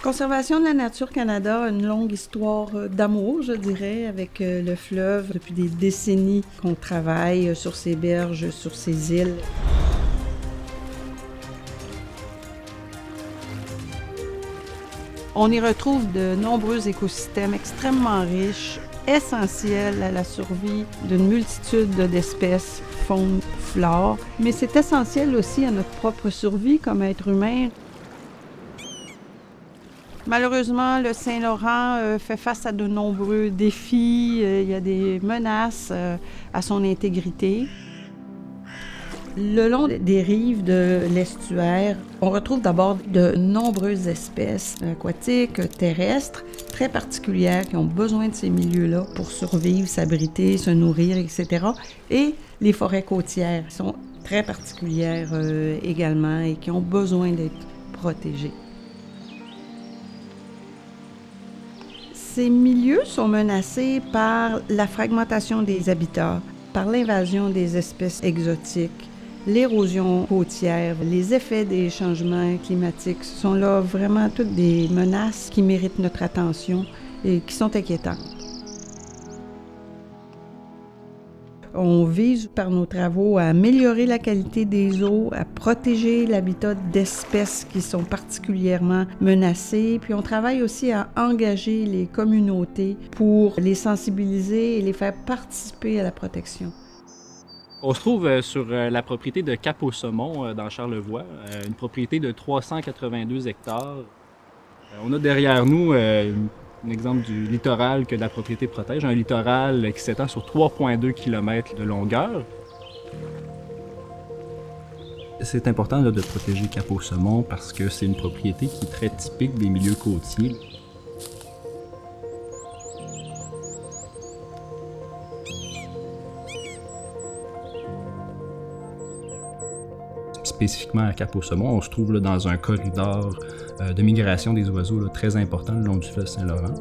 Conservation de la nature Canada a une longue histoire d'amour, je dirais, avec le fleuve. Depuis des décennies qu'on travaille sur ses berges, sur ses îles. On y retrouve de nombreux écosystèmes extrêmement riches, essentiels à la survie d'une multitude d'espèces, faune, flore. Mais c'est essentiel aussi à notre propre survie comme être humain. Malheureusement, le Saint-Laurent fait face à de nombreux défis. Il y a des menaces à son intégrité. Le long des rives de l'estuaire, on retrouve d'abord de nombreuses espèces aquatiques, terrestres, très particulières qui ont besoin de ces milieux-là pour survivre, s'abriter, se nourrir, etc. Et les forêts côtières sont très particulières également et qui ont besoin d'être protégées. Ces milieux sont menacés par la fragmentation des habitats, par l'invasion des espèces exotiques, l'érosion côtière, les effets des changements climatiques. Ce sont là vraiment toutes des menaces qui méritent notre attention et qui sont inquiétantes. On vise par nos travaux à améliorer la qualité des eaux, à protéger l'habitat d'espèces qui sont particulièrement menacées. Puis on travaille aussi à engager les communautés pour les sensibiliser et les faire participer à la protection. On se trouve sur la propriété de Cap-au-Saumon dans Charlevoix, une propriété de 382 hectares. On a derrière nous un exemple du littoral que la propriété protège, un littoral qui s'étend sur 3,2 km de longueur. C'est important là, de protéger Cap-au-Saumon parce que c'est une propriété qui est très typique des milieux côtiers. Spécifiquement à Cap-au-Saumon, on se trouve là, dans un corridor de migration des oiseaux là, très important le long du fleuve Saint-Laurent.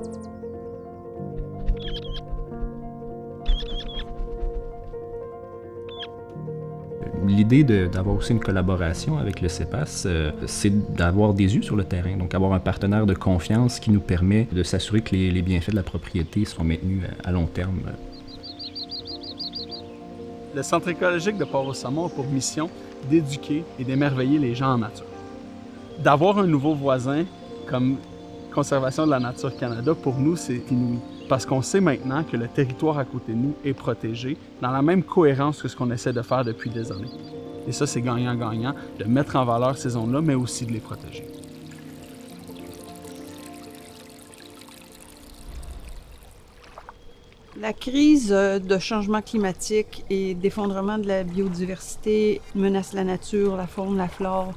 L'idée d'avoir aussi une collaboration avec le CEPAS, c'est d'avoir des yeux sur le terrain, donc avoir un partenaire de confiance qui nous permet de s'assurer que les bienfaits de la propriété seront maintenus à long terme. Le Centre écologique de Port-au-Saumon a pour mission d'éduquer et d'émerveiller les gens en nature. D'avoir un nouveau voisin comme Conservation de la nature Canada, pour nous, c'est inouï. Parce qu'on sait maintenant que le territoire à côté de nous est protégé dans la même cohérence que ce qu'on essaie de faire depuis des années. Et ça, c'est gagnant-gagnant, de mettre en valeur ces zones-là, mais aussi de les protéger. La crise de changement climatique et d'effondrement de la biodiversité menace la nature, la faune, la flore,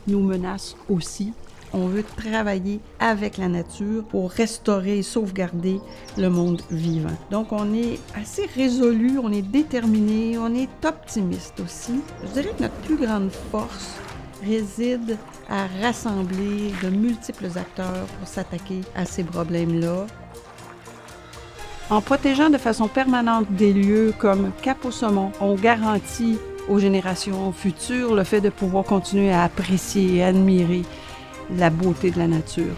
nous menace aussi. On veut travailler avec la nature pour restaurer et sauvegarder le monde vivant. Donc, on est assez résolu, on est déterminé, on est optimiste aussi. Je dirais que notre plus grande force réside à rassembler de multiples acteurs pour s'attaquer à ces problèmes-là. En protégeant de façon permanente des lieux comme Cap-au-Saumon, on garantit aux générations futures le fait de pouvoir continuer à apprécier et admirer la beauté de la nature.